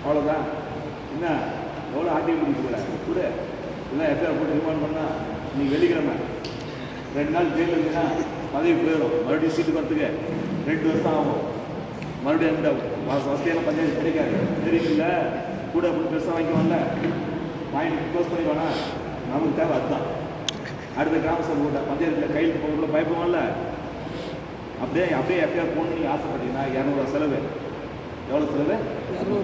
அவ்வளோதான். என்ன எவ்வளோ ஆட்டியம் பிடிக்கல கூட எல்லாம் எஃப்ஐஆர் போட்டு ரிமாண்ட் பண்ணால் நீங்கள் வெள்ளிக்கிழமை 2 நாள் ஜெயிலில் இருந்தீங்கன்னா பதவி போயிடும். மறுபடியும் சீட்டு வரத்துக்கு 2 வருஷம் ஆகும். மறுபடியும் அந்த வசதியான பஞ்சாயத்து கிடைக்காது. தெரியுமில்ல, கூட அப்படி பெருசாக வாங்கிக்குவாங்கல்ல, வாங்கி க்ளோஸ் பண்ணிடுவானா? நமக்கு தேவை அதுதான். அடுத்த கிராம சபை கூட பஞ்சாயத்தில் கையில் போகக்குள்ள பயப்படுவான்ல, அப்படியே எஃப்ஐஆர் போகணும்னு நீங்கள் ஆசைப்பட்டீங்கன்னா 200 செலவு. எவ்வளோ செலவு?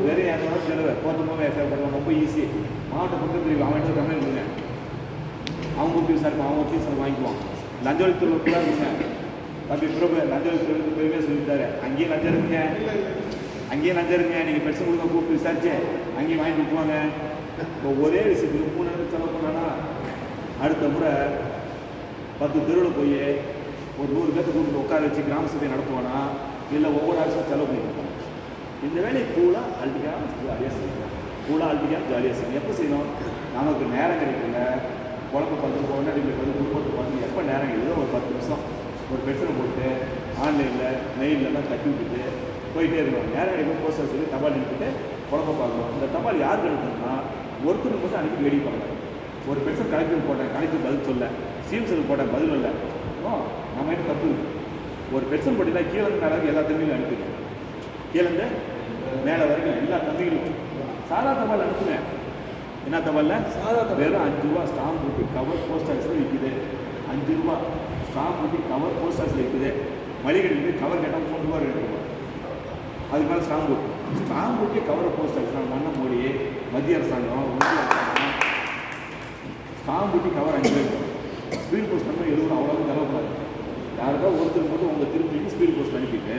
வெறும் 200 செலவு. போகிறதுக்கு எஃப்ஐஆர் பண்ணுவாங்க. ரொம்ப ஈஸி. மாவட்ட பக்கம் தெரியும். அவன் கம்ப்ளைண்ட் கொடுங்க, அவங்க ஃபீஸ் இருக்கும், அவங்க ஃபீஸ் வாங்கிக்குவான். லஞ்ச ஒழிப்புத்துறை கூட இருக்குங்க. தம்பி பிரபு லஞ்ச ஒழிப்புத்துறை பெருமையாக சொல்லிட்டாரு. அங்கேயும் லஞ்சம் இருக்குங்க, நீங்கள் பெருசு கொடுங்க கூப்பிட்டு விசாரிச்சு அங்கேயும் வாங்கி கொடுக்குவாங்க. இப்போ ஒரே விஷயத்துக்கு 3 நேரம் செலவு பண்ணானா அடுத்த முறை 10 தெருவில் போய் ஒரு 100 பேர்த்து கூப்பிட்டு உட்கார வச்சு கிராம சபையை நடத்துவானா, இல்லை ஒவ்வொரு ஆட்சியும் செலவு பண்ணியிருக்கோம். இந்த வேலையை கூலாக அல்டிக்காமல் ஜாலியாக செய்யணும். ஜாலியாக செய்யணும். எப்போ செய்யணும்? நமக்கு நேரம் கிடைக்கல, குழம்பு பார்த்து கொண்டாடி குடும்பத்தை பார்த்து எப்போ நேரம் கிடைக்குதோ ஒரு 10 நிமிஷம் ஒரு பெட்ரோல் போட்டு ஆன்லைனில் மெயிலெலாம் தட்டி விட்டுட்டு போயிட்டே இருக்கணும். நேரம் கிடைக்கும் போஸ்ட் ஆஃபீஸுக்கு தபால் அனுப்பிட்டு குழம்பு பார்க்கணும். இந்த தபால் யாருக்கு அனுப்புனா ஒருத்தருக்கு மட்டும் அனுப்பி வெடி பண்ணலாம். ஒரு பெட்ரோல் கலெக்டர் போட்டேன், கலெக்டர் பதில் சொல்ல, சிஎம்ஸுக்கு போட்டேன், பதில் இல்லை. நம்ம என்ன தப்பு? ஒரு பெட்ரோல் போட்டினா கீழே மேலே எல்லா தம்பிகளும் அனுப்பிடுங்க. கீழேருந்து மேலே வரைக்கும் எல்லா தம்பிகளும் சாதா தபால் அனுப்புங்க. என்ன தபாலில்? வெறும் 5 ரூபா ஸ்டாம்ப் போட்டு கவர் போஸ்ட் ஆஃபீஸில் விற்குது. 5 ரூபா ஸ்டாம்ப் போட்டு கவர் போஸ்ட் ஆஃபீஸில் விற்குது. மளிகை கவர் கேட்டால் 3 ரூபா 2 ரூபா. அதுக்கு மேலே ஸ்டாம்ப் போட்டு கவர் போஸ்ட் ஆஃபீஸ் மன்ன மோடி மத்திய அரசாங்கம் ஸ்டாம்ப் போட்டு கவர் 5 ரூபாய். ஸ்பீட் போஸ்ட் பண்ணி 70 ரூபா அவ்வளோ தரக்கூடாது. யாருக்கோ ஒருத்தருக்கு மட்டும் உங்கள் திருப்பி ஸ்பீட் போஸ்ட் அனுப்பிட்டு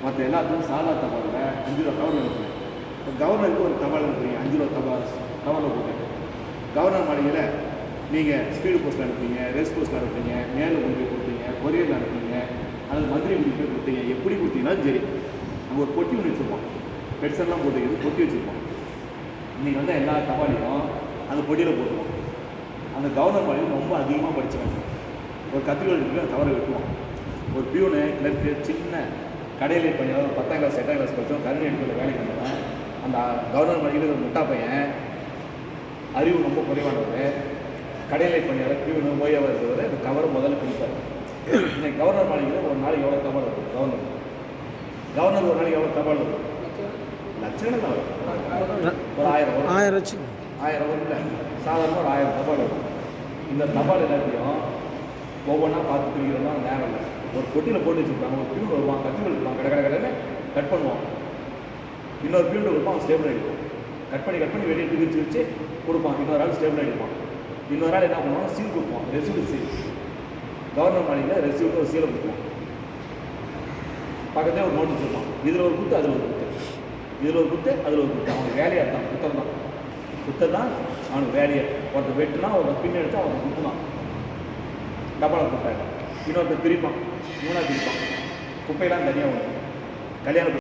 மற்ற எல்லாத்துக்கும் சாதா தபாலில் 5 ரூபா கவர் அனுப்புங்க. இப்போ கவர்னருக்கு ஒரு தபால் அனுப்புறீங்க, 5 ரூபா தபால் கவரில் போட்டு கவர்னர் மாளிகையில் நீங்கள் ஸ்பீடு போஸ்ட்டில் அனுப்புறீங்க, ரேஸ் போஸ்ட்டில் அனுப்புறீங்க, மேலே கொண்டு போய் கொடுத்தீங்க, கொரியரில் அனுப்புறீங்க, அல்லது மதுரை வீட்டுக்கு போய் கொடுத்தீங்க. எப்படி கொடுத்தீங்கன்னாலும் சரி, அங்கே ஒரு பொட்டி ஒன்று வச்சுருப்போம். பெட்ஸெல்லாம் போட்டுக்கிறது பொட்டி வச்சுருப்போம். இன்றைக்கி வந்து எல்லா தபாலையும் அந்த பொட்டியில் போட்டுருவோம். அந்த கவர்னர் மாளிகையில் ரொம்ப அதிகமாக படிச்சுவாங்க. ஒரு கத்திரிக்கோள் இருக்குது, அந்த கவரை வெட்டுவோம். ஒரு பியூனு கிளர்க்கு சின்ன கடையில் பண்ணி 10ஆம் கிளாஸ் 8ஆம் கிளாஸ் படித்தோம், கருணை எடுக்கிற வேலைக்கு வந்தவன். அந்த கவர்னர் மாளிகையில் ஒரு முட்டா பையன், அறிவு ரொம்ப குறைவானவர், கடையில் பண்ணியார், பியூனு ஓய்வாக இருக்கிறவர் இந்த கவரை முதல்ல பிடிப்பார். இன்னைக்கு கவர்னர் மாளிகையில் ஒரு நாளைக்கு எவ்வளோ தபால் இருக்கும்? கவர்னர் ஒரு நாளைக்கு எவ்வளோ தபால் இருக்கும்? லட்சம் தான் வரும். ஒரு 1000 வரும். 1000 வரும் இல்லை, சாதாரண ஒரு 1000 தபால் வரும். இந்த தபால் எல்லாத்தையும் ஒவ்வொன்றா பார்த்து பிரிக்கிறதா நேரம் இல்லை. ஒரு பொட்டியில் போட்டு வச்சுருப்பாங்க. ஒரு பியூன் வருவான், கத்திரிக்கோள் இருப்பான், கடைன்னு கட் பண்ணுவான். இன்னொரு பியூன் இருப்பான், அவன் ஸ்டேபிள் அடிப்பான். கட் பண்ணி வெளியே பிரித்து வச்சு கொடுப்பான். இன்னொரு ஆள் ஸ்டேபிள் அடிப்பான். இன்னொரு ஆள் என்ன பண்ணுவாங்க? சீல் கொடுப்பான், ரெசிப்ட் சீல். கவர்னர் மாளிகையில் ரெசிப்ட் ஒரு சீலை கொடுப்போம். பக்கத்தில் ஒரு நோட்டு வச்சுருப்பான். இதில் ஒரு குத்து, அதில் ஒரு குத்து, இதில் ஒரு குத்து, அதில் ஒரு குத்து. அவனுக்கு வேலையாக இருந்தான், குத்தம் தான் அவனுக்கு வேலையை. ஒருத்தர் வெட்டுனா ஒருத்தர் பின் எடுத்து அவனுக்கு குத்துனான், டப்பாவில் குத்தாயிடும். இன்னொருத்தர் பிரிப்பான், 3ஆக பிரிப்பான். குப்பையெல்லாம் தனியாக ஒன்று கல்யாணம்